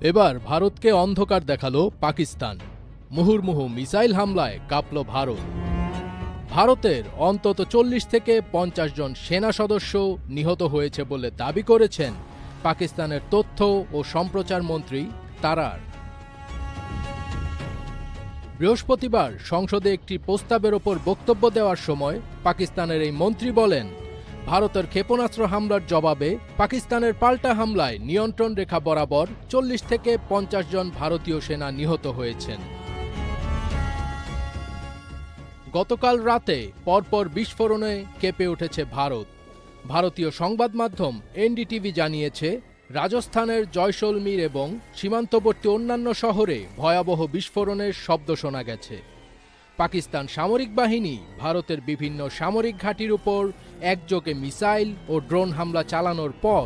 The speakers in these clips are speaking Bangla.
এবার ভারতকে অন্ধকার দেখালো পাকিস্তান। মুহুর্মুহু মিসাইল হামলায় কাঁপল ভারত। ভারতের অন্তত ৪০ থেকে ৫০ জন সেনা সদস্য নিহত হয়েছে বলে দাবি করেছেন পাকিস্তানের তথ্য ও সম্প্রচার মন্ত্রী তারার। বৃহস্পতিবার সংসদে একটি প্রস্তাবের ওপর বক্তব্য দেওয়ার সময় পাকিস্তানের এই মন্ত্রী বলেন, ভারতের ক্ষেপণাস্ত্র হামলার জবাবে পাকিস্তানের পাল্টা হামলায় নিয়ন্ত্রণ রেখা বরাবর ৪০ থেকে ৫০ জন ভারতীয় সেনা নিহত হয়েছেন। গতকাল রাতে পরপর বিস্ফোরণে কেঁপে উঠেছে ভারত। ভারতীয় সংবাদ মাধ্যম এনডিটিভি জানিয়েছে, রাজস্থানের জয়সলমীর এবং সীমান্তবর্তী অন্যান্য শহরে ভয়াবহ বিস্ফোরণের শব্দ শোনা গেছে। পাকিস্তান সামরিক বাহিনী ভারতের বিভিন্ন সামরিক ঘাঁটির উপর একযোগে মিসাইল ও ড্রোন হামলা চালানোর পর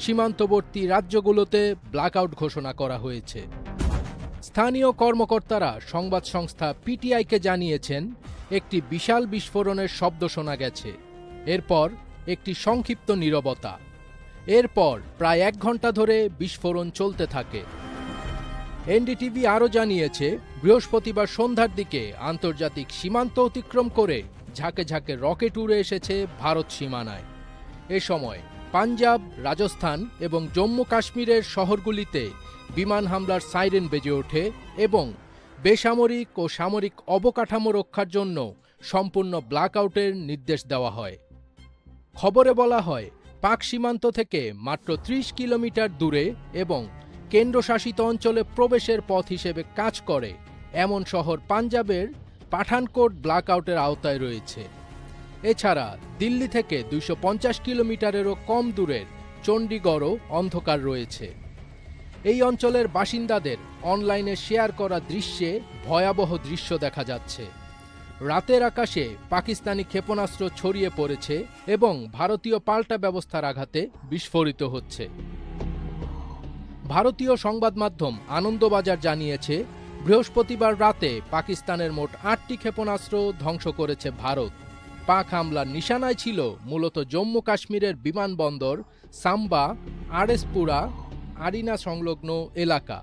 সীমান্তবর্তী রাজ্যগুলোতে ব্ল্যাকআউট ঘোষণা করা হয়েছে। স্থানীয় কর্মকর্তারা সংবাদ সংস্থা পিটিআইকে জানিয়েছেন, একটি বিশাল বিস্ফোরণের শব্দ শোনা গেছে। এরপর একটি সংক্ষিপ্ত নীরবতা। এরপর প্রায় ১ ঘন্টা ধরে বিস্ফোরণ চলতে থাকে। এনডিটিভি আরও জানিয়েছে, বৃহস্পতিবার সন্ধ্যার দিকে আন্তর্জাতিক সীমান্ত অতিক্রম করে ঝাঁকে ঝাঁকে রকেট উড়ে এসেছে ভারত সীমানায়। এ সময় পাঞ্জাব, রাজস্থান এবং জম্মু কাশ্মীরের শহরগুলিতে বিমান হামলার সাইরেন বেজে ওঠে এবং বেসামরিক ও সামরিক অবকাঠামো রক্ষার জন্য সম্পূর্ণ ব্ল্যাকআউটের নির্দেশ দেওয়া হয়। খবরে বলা হয়, পাক সীমান্ত থেকে মাত্র ৩০ কিলোমিটার দূরে এবং কেন্দ্রশাসিত অঞ্চলে প্রবেশের পথ হিসেবে কাজ করে এমন শহর পাঞ্জাবের পাঠানকোট ব্ল্যাকআউটের আওতায় রয়েছে। এছাড়া দিল্লি থেকে ২৫০ কিলোমিটারেরও কম দূরের চণ্ডীগড়ও অন্ধকার রয়েছে। এই অঞ্চলের বাসিন্দাদের অনলাইনে শেয়ার করা দৃশ্যে ভয়াবহ দৃশ্য দেখা যাচ্ছে। রাতের আকাশে পাকিস্তানি ক্ষেপণাস্ত্র ছড়িয়ে পড়েছে এবং ভারতীয় পাল্টা ব্যবস্থার আঘাতে বিস্ফোরিত হচ্ছে। ভারতীয় সংবাদ মাধ্যম আনন্দবাজার জানিয়েছে, বৃহস্পতিবার রাতে পাকিস্তানের মোট ৮টি ক্ষেপণাস্ত্র ধ্বংস করেছে ভারত। পাক হামলার নিশানায় ছিল মূলত জম্মু কাশ্মীরের বিমানবন্দর, সাম্বা, আরএসপুরা, আরিনা সংলগ্ন এলাকা।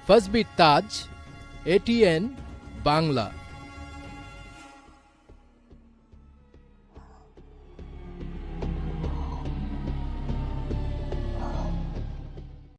ফজবির তাজ, এটিএন বাংলা।